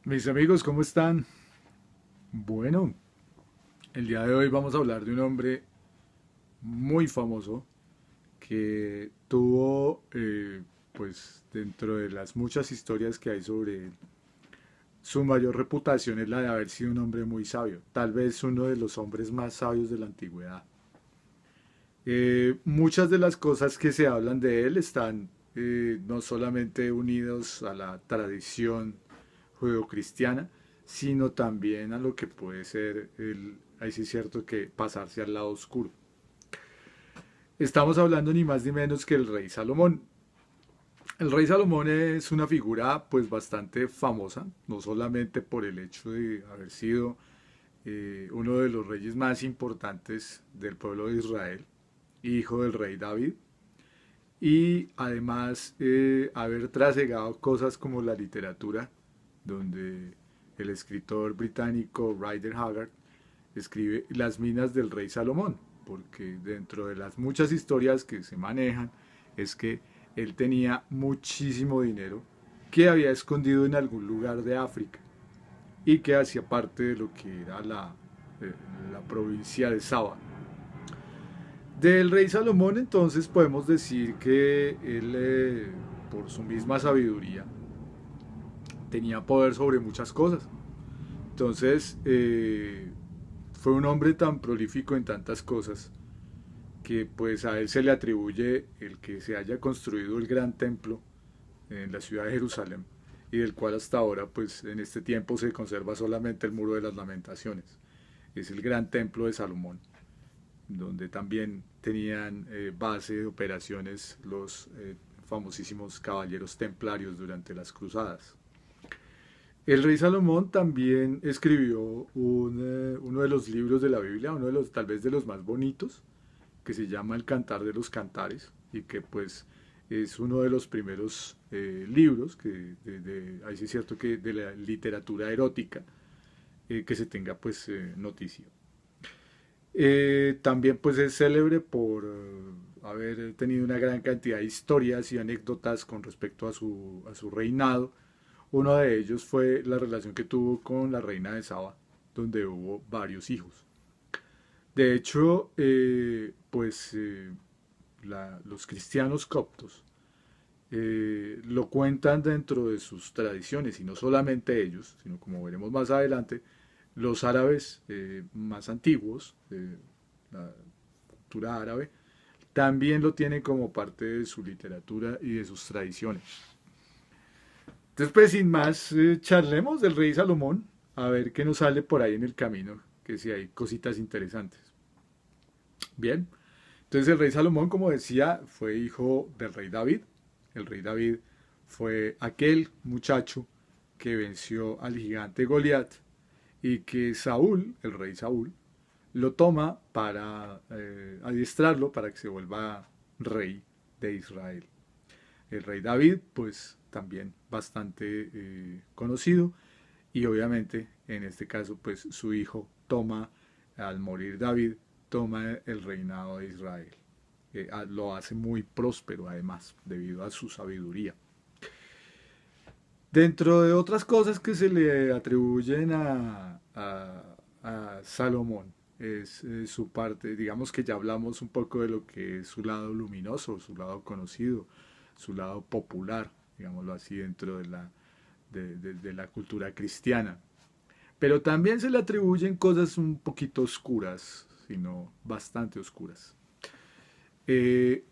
Mis amigos, ¿cómo están? Bueno, el día de hoy vamos a hablar de un hombre muy famoso que tuvo, pues dentro de las muchas historias que hay sobre él, su mayor reputación es la de haber sido un hombre muy sabio, tal vez uno de los hombres más sabios de la antigüedad. Muchas de las cosas que se hablan de él están no solamente unidos a la tradición judeocristiana, sino también a lo que puede ser ahí sí es cierto que pasarse al lado oscuro. Estamos hablando ni más ni menos que el rey Salomón. El rey Salomón es una figura pues bastante famosa, no solamente por el hecho de haber sido uno de los reyes más importantes del pueblo de Israel, hijo del rey David, y además haber trasegado cosas como la literatura, donde el escritor británico Rider Haggard escribe Las minas del rey Salomón, porque dentro de las muchas historias que se manejan es que él tenía muchísimo dinero que había escondido en algún lugar de África y que hacía parte de lo que era la provincia de Saba. Del rey Salomón entonces podemos decir que él, por su misma sabiduría, tenía poder sobre muchas cosas. Entonces, fue un hombre tan prolífico en tantas cosas que pues a él se le atribuye el que se haya construido el gran templo en la ciudad de Jerusalén y del cual hasta ahora pues en este tiempo se conserva solamente el muro de las lamentaciones. Es el gran templo de Salomón, donde también tenían base de operaciones los famosísimos caballeros templarios durante las cruzadas. El rey Salomón también escribió uno de los libros de la Biblia, uno de los tal vez de los más bonitos, que se llama El Cantar de los Cantares y que pues es uno de los primeros libros que ahí sí es cierto que de la literatura erótica que se tenga pues noticia. También pues es célebre por haber tenido una gran cantidad de historias y anécdotas con respecto a su reinado. Uno de ellos fue la relación que tuvo con la reina de Saba, donde hubo varios hijos. De hecho, los cristianos coptos lo cuentan dentro de sus tradiciones, y no solamente ellos, sino como veremos más adelante, los árabes más antiguos, la cultura árabe, también lo tienen como parte de su literatura y de sus tradiciones. Entonces, pues sin más, charlemos del rey Salomón, a ver qué nos sale por ahí en el camino, que si hay cositas interesantes. Bien, entonces el rey Salomón, como decía, fue hijo del rey David. El rey David fue aquel muchacho que venció al gigante Goliat y que Saúl, el rey Saúl, lo toma para adiestrarlo para que se vuelva rey de Israel. El rey David, pues también bastante conocido y obviamente en este caso, pues su hijo toma, al morir David, toma el reinado de Israel. Lo hace muy próspero además, debido a su sabiduría. Dentro de otras cosas que se le atribuyen a Salomón, es su parte, digamos que ya hablamos un poco de lo que es su lado luminoso, su lado conocido, su lado popular, digámoslo así, dentro de de la cultura cristiana. Pero también se le atribuyen cosas un poquito oscuras, sino bastante oscuras.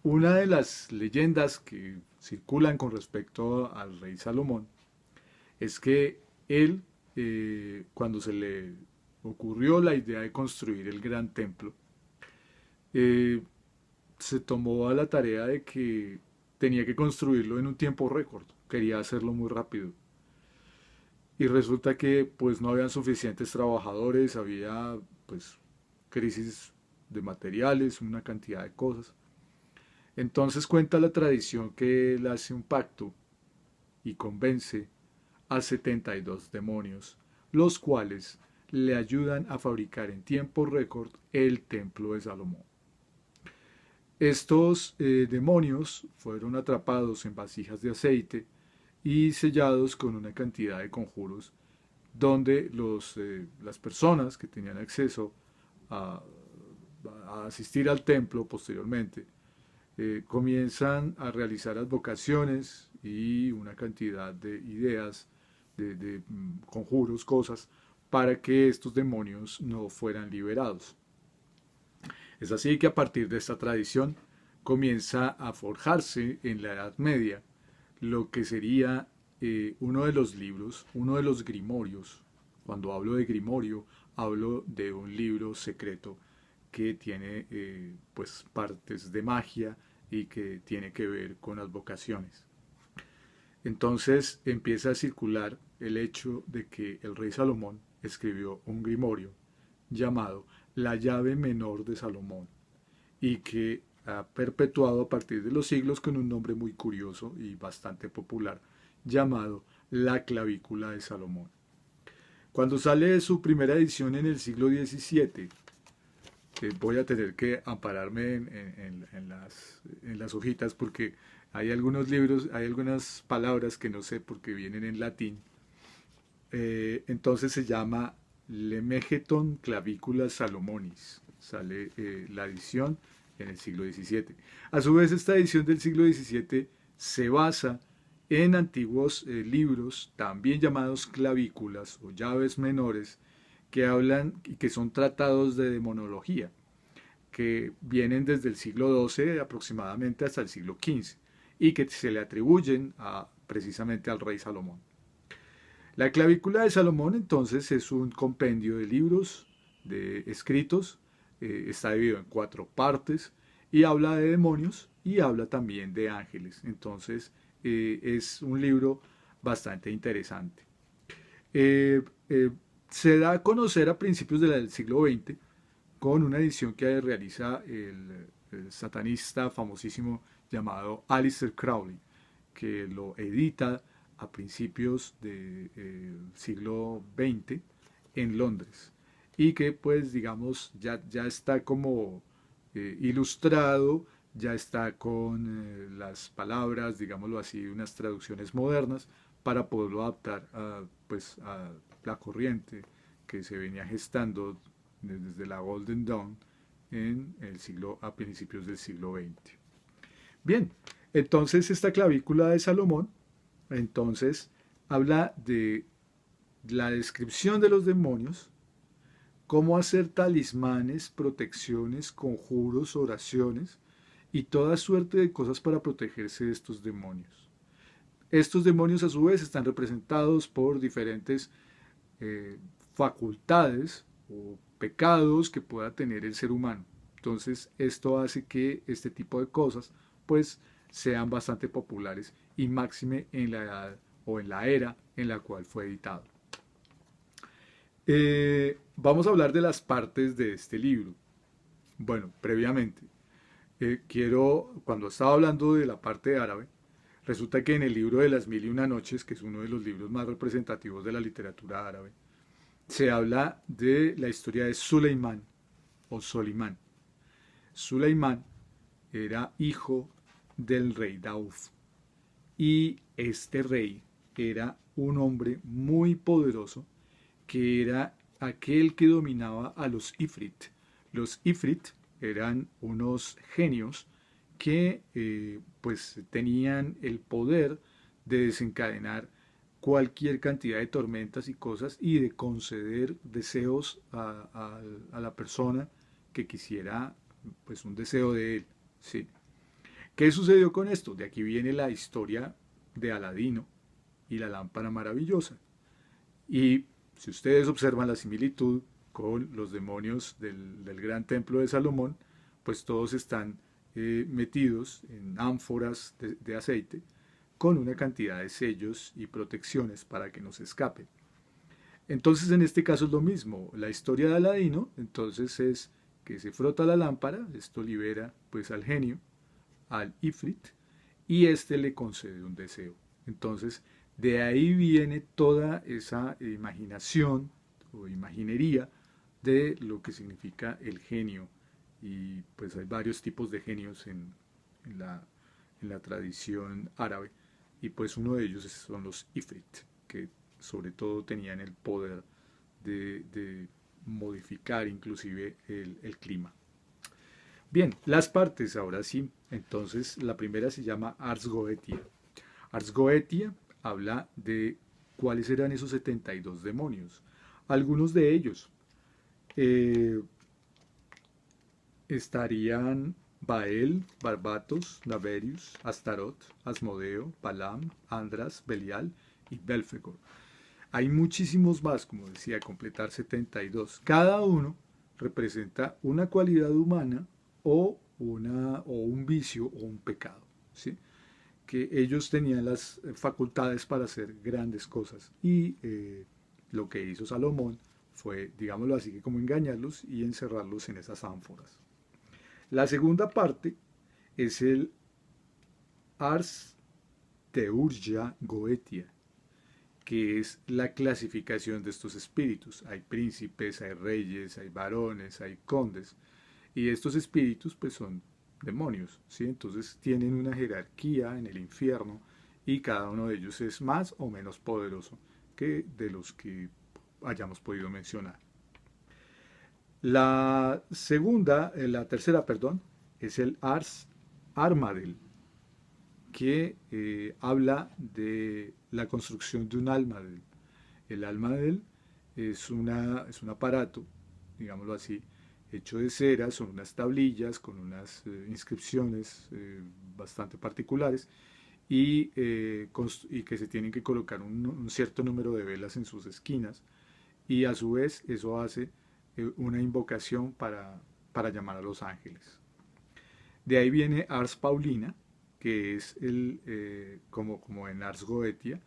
Una de las leyendas que circulan con respecto al rey Salomón es que él, cuando se le ocurrió la idea de construir el gran templo, eh, se tomó a la tarea de que tenía que construirlo en un tiempo récord, quería hacerlo muy rápido. Y resulta que pues no habían suficientes trabajadores, había pues crisis de materiales, una cantidad de cosas. Entonces cuenta la tradición que él hace un pacto y convence a 72 demonios, los cuales le ayudan a fabricar en tiempo récord el templo de Salomón. Estos demonios fueron atrapados en vasijas de aceite y sellados con una cantidad de conjuros donde las personas que tenían acceso a, a asistir al templo posteriormente comienzan a realizar advocaciones y una cantidad de ideas, de conjuros, cosas, para que estos demonios no fueran liberados. Es así que a partir de esta tradición comienza a forjarse en la Edad Media lo que sería uno de los libros, uno de los grimorios. Cuando hablo de grimorio, hablo de un libro secreto que tiene pues partes de magia y que tiene que ver con las vocaciones. Entonces empieza a circular el hecho de que el rey Salomón escribió un grimorio llamado La llave menor de Salomón y que ha perpetuado a partir de los siglos con un nombre muy curioso y bastante popular llamado La clavícula de Salomón. Cuando sale su primera edición en el siglo XVII, voy a tener que ampararme en las hojitas porque hay algunos libros, hay algunas palabras que no sé porque vienen en latín. Entonces se llama Lemegeton Clavicula Salomonis. Sale la edición en el siglo XVII. A su vez, esta edición del siglo XVII se basa en antiguos libros, también llamados clavículas o llaves menores, que hablan y que son tratados de demonología, que vienen desde el siglo XII aproximadamente hasta el siglo XV y que se le atribuyen precisamente al rey Salomón. La clavícula de Salomón entonces es un compendio de libros, de escritos, está dividido en 4 partes y habla de demonios y habla también de ángeles. Entonces es un libro bastante interesante. Eh, eh, Se da a conocer a principios del siglo XX con una edición que realiza el satanista famosísimo llamado Aleister Crowley, que lo edita a principios del siglo XX en Londres y que pues digamos ya está como ilustrado, ya está con las palabras, digámoslo así, unas traducciones modernas para poderlo adaptar pues, a la corriente que se venía gestando desde la Golden Dawn en el siglo, a principios del siglo XX. Bien, entonces esta clavícula de Salomón, entonces habla de la descripción de los demonios, cómo hacer talismanes, protecciones, conjuros, oraciones y toda suerte de cosas para protegerse de estos demonios. Estos demonios a su vez están representados por diferentes facultades o pecados que pueda tener el ser humano. Entonces esto hace que este tipo de cosas pues sean bastante populares y máxime en la edad o en la era en la cual fue editado. Vamos a hablar de las partes de este libro. Bueno, previamente, cuando estaba hablando de la parte árabe, resulta que en el libro de las Mil y una Noches, que es uno de los libros más representativos de la literatura árabe, se habla de la historia de Suleimán o Solimán. Suleimán era hijo del rey Dauf y este rey era un hombre muy poderoso que era aquel que dominaba a los Ifrit. Los Ifrit eran unos genios que pues tenían el poder de desencadenar cualquier cantidad de tormentas y cosas y de conceder deseos a la persona que quisiera pues un deseo de él. ¿Sí? ¿Qué sucedió con esto? De aquí viene la historia de Aladino y la lámpara maravillosa. Y si ustedes observan la similitud con los demonios del gran templo de Salomón, pues todos están metidos en ánforas de aceite con una cantidad de sellos y protecciones para que no se escapen. Entonces en este caso es lo mismo, la historia de Aladino entonces es que se frota la lámpara, esto libera pues al genio, al Ifrit, y éste le concede un deseo. Entonces de ahí viene toda esa imaginación o imaginería de lo que significa el genio. Y pues hay varios tipos de genios en la tradición árabe. Y pues uno de ellos son los Ifrit, que sobre todo tenían el poder de modificar inclusive el clima. Bien, las partes ahora sí. Entonces, la primera se llama Ars Goetia. Ars Goetia habla de cuáles eran esos 72 demonios. Algunos de ellos eh, estarían Bael, Barbatos, Naverius, Astaroth, Asmodeo, Balaam, Andras, Belial y Belfegor. Hay muchísimos más, como decía, completar 72. Cada uno representa una cualidad humana o un vicio o un pecado, ¿sí? Que ellos tenían las facultades para hacer grandes cosas y lo que hizo Salomón fue, digámoslo así, que como engañarlos y encerrarlos en esas ánforas. La segunda parte es el Ars Teurgia Goetia, que es la clasificación de estos espíritus. Hay príncipes, hay reyes, hay varones, hay condes. Y estos espíritus pues son demonios, ¿sí? Entonces tienen una jerarquía en el infierno y cada uno de ellos es más o menos poderoso que de los que hayamos podido mencionar. La tercera, perdón, es el Ars Armadel, que habla de la construcción de un almadel. El almadel es un aparato, digámoslo así, hecho de cera, son unas tablillas con unas inscripciones bastante particulares y que se tienen que colocar un cierto número de velas en sus esquinas y a su vez eso hace una invocación para llamar a los ángeles. De ahí viene Ars Paulina, que es como en Ars Goetia,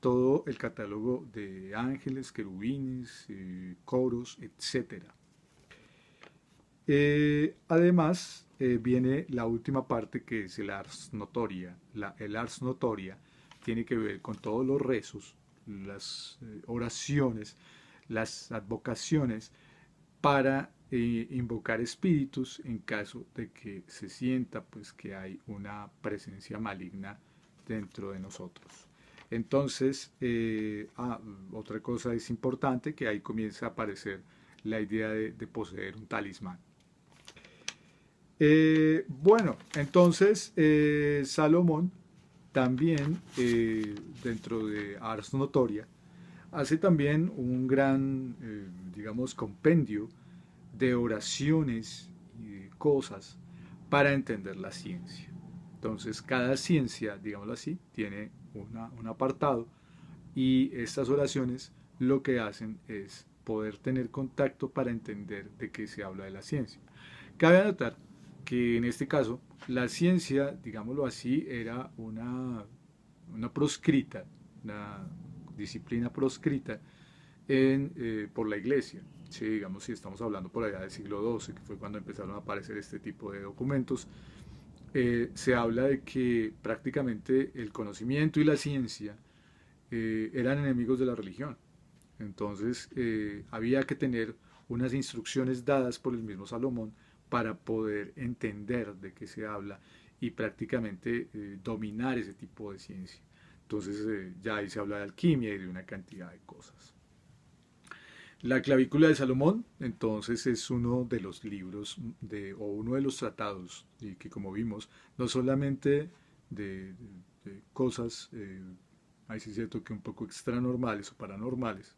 todo el catálogo de ángeles, querubines, coros, etcétera. Además, viene la última parte que es el Ars Notoria. El Ars Notoria tiene que ver con todos los rezos, las oraciones, las advocaciones para invocar espíritus en caso de que se sienta pues que hay una presencia maligna dentro de nosotros. Entonces, otra cosa es importante que ahí comienza a aparecer la idea de poseer un talismán. Bueno, entonces Salomón también dentro de Ars Notoria hace también un gran, digamos, compendio de oraciones y de cosas para entender la ciencia. Entonces, cada ciencia, digámoslo así, tiene un apartado y estas oraciones lo que hacen es poder tener contacto para entender de qué se habla de la ciencia. Cabe anotar que en este caso la ciencia, digámoslo así, era una proscrita, una disciplina proscrita por la iglesia. Sí, digamos, si estamos hablando por allá del siglo XII, que fue cuando empezaron a aparecer este tipo de documentos, se habla de que prácticamente el conocimiento y la ciencia eran enemigos de la religión. Entonces había que tener unas instrucciones dadas por el mismo Salomón para poder entender de qué se habla y prácticamente dominar ese tipo de ciencia. Entonces ya ahí se habla de alquimia y de una cantidad de cosas. La clavícula de Salomón, entonces, es uno de los libros o uno de los tratados y que, como vimos, no solamente de cosas, ahí sí es cierto que un poco extranormales o paranormales,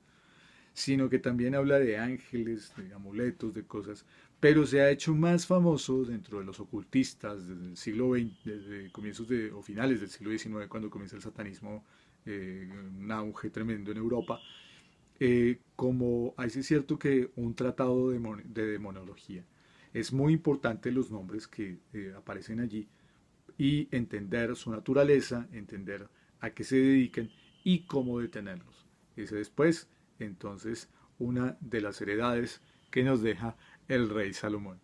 sino que también habla de ángeles, de amuletos, de cosas, pero se ha hecho más famoso dentro de los ocultistas desde el siglo XX, desde comienzos o finales del siglo XIX, cuando comienza el satanismo, un auge tremendo en Europa, como ahí sí es cierto que un tratado de demonología. Es muy importante los nombres que aparecen allí y entender su naturaleza, entender a qué se dediquen y cómo detenerlos. Ese después, entonces, una de las heredades que nos deja el rey Salomón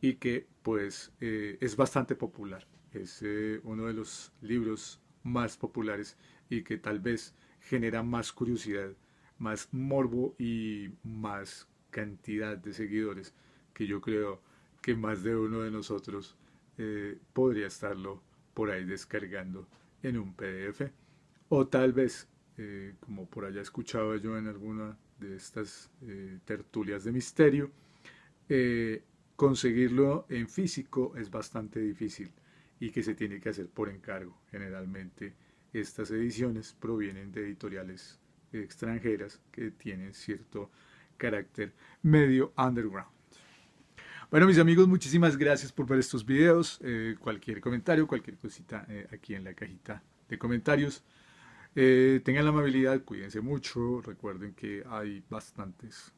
y que pues es bastante popular. Es uno de los libros más populares y que tal vez genera más curiosidad, más morbo y más cantidad de seguidores que yo creo que más de uno de nosotros podría estarlo por ahí descargando en un PDF o tal vez como por allá he escuchado yo en alguna de estas tertulias de misterio, conseguirlo en físico es bastante difícil y que se tiene que hacer por encargo. Generalmente estas ediciones provienen de editoriales extranjeras que tienen cierto carácter medio underground. Bueno, mis amigos, muchísimas gracias por ver estos videos. Cualquier comentario, cualquier cosita aquí en la cajita de comentarios. Tengan la amabilidad, cuídense mucho. Recuerden que hay bastantes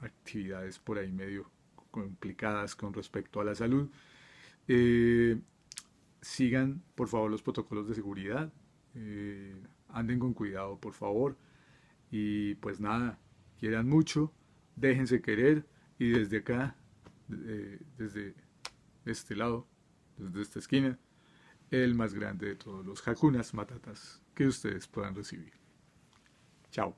actividades por ahí medio complicadas con respecto a la salud. Sigan, por favor, los protocolos de seguridad. Anden con cuidado, por favor. Y pues nada, quieran mucho, déjense querer y desde acá, desde este lado, desde esta esquina, el más grande de todos los Hakunas Matatas que ustedes puedan recibir. Chao.